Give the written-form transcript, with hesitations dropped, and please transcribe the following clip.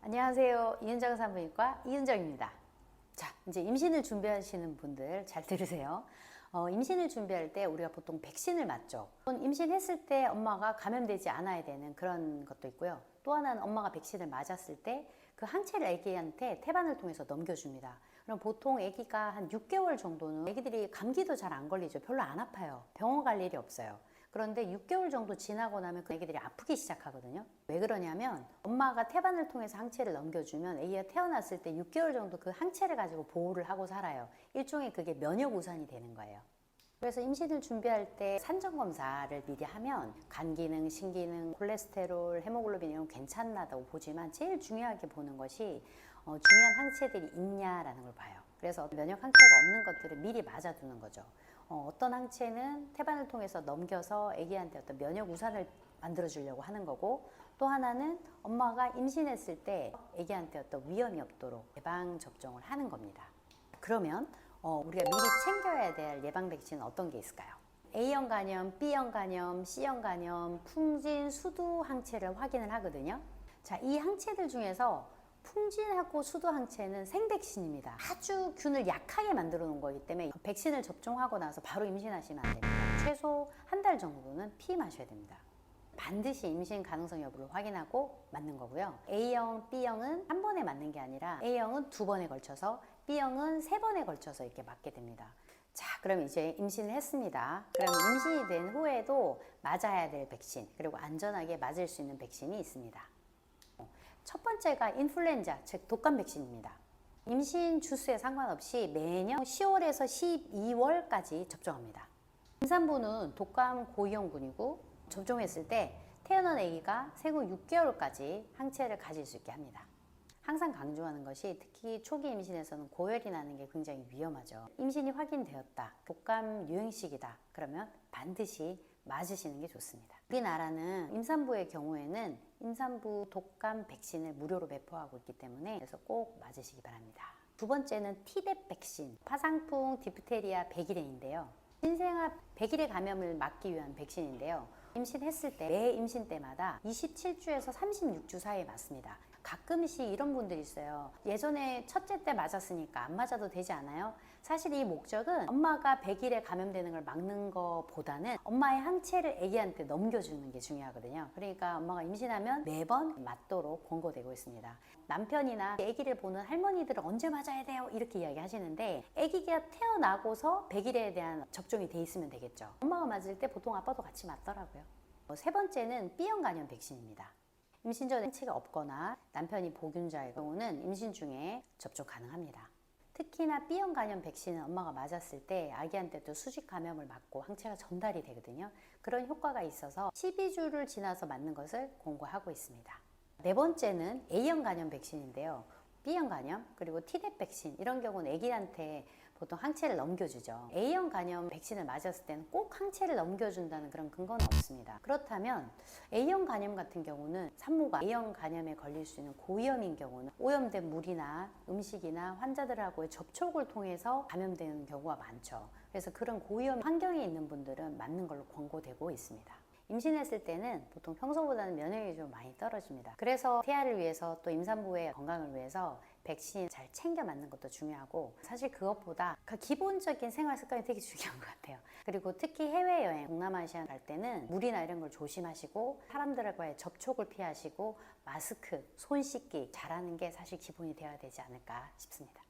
안녕하세요. 이은정 산부인과 이은정입니다. 자, 이제 임신을 준비하시는 분들 잘 들으세요. 임신을 준비할 때 우리가 보통 백신을 맞죠. 임신했을 때 엄마가 감염되지 않아야 되는 그런 것도 있고요. 또 하나는 엄마가 백신을 맞았을 때 그 항체를 아기한테 태반을 통해서 넘겨줍니다. 그럼 보통 아기가 한 6개월 정도는 아기들이 감기도 잘 안 걸리죠. 별로 안 아파요. 병원 갈 일이 없어요. 그런데 6개월 정도 지나고 나면 그 아기들이 아프기 시작하거든요. 왜 그러냐면 엄마가 태반을 통해서 항체를 넘겨주면 아기가 태어났을 때 6개월 정도 그 항체를 가지고 보호를 하고 살아요. 일종의 그게 면역 우산이 되는 거예요. 그래서 임신을 준비할 때 산전 검사를 미리 하면 간 기능, 신기능, 콜레스테롤, 헤모글로빈 이런 거 괜찮나다고 보지만 제일 중요하게 보는 것이 중요한 항체들이 있냐라는 걸 봐요. 그래서 면역 항체가 없는 것들을 미리 맞아두는 거죠. 어떤 항체는 태반을 통해서 넘겨서 아기한테 어떤 면역 우산을 만들어 주려고 하는 거고, 또 하나는 엄마가 임신했을 때 아기한테 어떤 위험이 없도록 예방 접종을 하는 겁니다. 그러면 우리가 미리 챙겨야 될 예방 백신은 어떤 게 있을까요? A형 간염, B형 간염, C형 간염, 풍진, 수두 항체를 확인을 하거든요. 자, 이 항체들 중에서 풍진하고 수두 항체는 생백신입니다. 아주 균을 약하게 만들어 놓은 거기 때문에 백신을 접종하고 나서 바로 임신하시면 안 됩니다. 최소 한 달 정도는 피임하셔야 됩니다. 반드시 임신 가능성 여부를 확인하고 맞는 거고요. A형, B형은 한 번에 맞는 게 아니라 A형은 2번에 걸쳐서, B형은 3번에 걸쳐서 이렇게 맞게 됩니다. 자, 그럼 이제 임신을 했습니다. 그럼 임신이 된 후에도 맞아야 될 백신, 그리고 안전하게 맞을 수 있는 백신이 있습니다. 첫 번째가 인플루엔자, 즉 독감 백신입니다. 임신 주수에 상관없이 매년 10월에서 12월까지 접종합니다. 임산부는 독감 고위험군이고 접종했을 때 태어난 아기가 생후 6개월까지 항체를 가질 수 있게 합니다. 항상 강조하는 것이 특히 초기 임신에서는 고열이 나는 게 굉장히 위험하죠. 임신이 확인되었다, 독감 유행식이다, 그러면 반드시 맞으시는 게 좋습니다. 우리나라는 임산부의 경우에는 임산부 독감 백신을 무료로 배포하고 있기 때문에 그래서 꼭 맞으시기 바랍니다. 두 번째는 T대 백신, 파상풍, 디프테리아, 백일해인데요. 신생아 백일해 감염을 막기 위한 백신인데요. 임신했을 때 매 임신 때마다 27주에서 36주 사이에 맞습니다. 가끔씩 이런 분들이 있어요. 예전에 첫째 때 맞았으니까 안 맞아도 되지 않아요? 사실 이 목적은 엄마가 백일에 감염되는 걸 막는 것보다는 엄마의 항체를 아기한테 넘겨주는 게 중요하거든요. 그러니까 엄마가 임신하면 매번 맞도록 권고되고 있습니다. 남편이나 아기를 보는 할머니들은 언제 맞아야 돼요? 이렇게 이야기 하시는데 아기가 태어나고서 백일에 대한 접종이 돼 있으면 되겠죠. 엄마가 맞을 때 보통 아빠도 같이 맞더라고요. 세 번째는 B형 간염 백신입니다. 임신 전에 항체가 없거나 남편이 보균자의 경우는 임신 중에 접종 가능합니다. 특히나 B형 간염 백신은 엄마가 맞았을 때 아기한테도 수직 감염을 막고 항체가 전달이 되거든요. 그런 효과가 있어서 12주를 지나서 맞는 것을 권고하고 있습니다. 네 번째는 A형 간염 백신인데요. B형 간염 그리고 T대 백신 이런 경우는 아기한테 보통 항체를 넘겨주죠. A형 간염 백신을 맞았을 때는 꼭 항체를 넘겨준다는 그런 근거는 없습니다. 그렇다면 A형 간염 같은 경우는 산모가 A형 간염에 걸릴 수 있는 고위험인 경우는 오염된 물이나 음식이나 환자들하고의 접촉을 통해서 감염되는 경우가 많죠. 그래서 그런 고위험 환경에 있는 분들은 맞는 걸로 권고되고 있습니다. 임신했을 때는 보통 평소보다는 면역력이 좀 많이 떨어집니다. 그래서 태아를 위해서 또 임산부의 건강을 위해서 백신 잘 챙겨 맞는 것도 중요하고, 사실 그것보다 그 기본적인 생활 습관이 되게 중요한 것 같아요. 그리고 특히 해외여행, 동남아시아 갈 때는 물이나 이런 걸 조심하시고 사람들과의 접촉을 피하시고 마스크, 손 씻기 잘하는 게 사실 기본이 되어야 되지 않을까 싶습니다.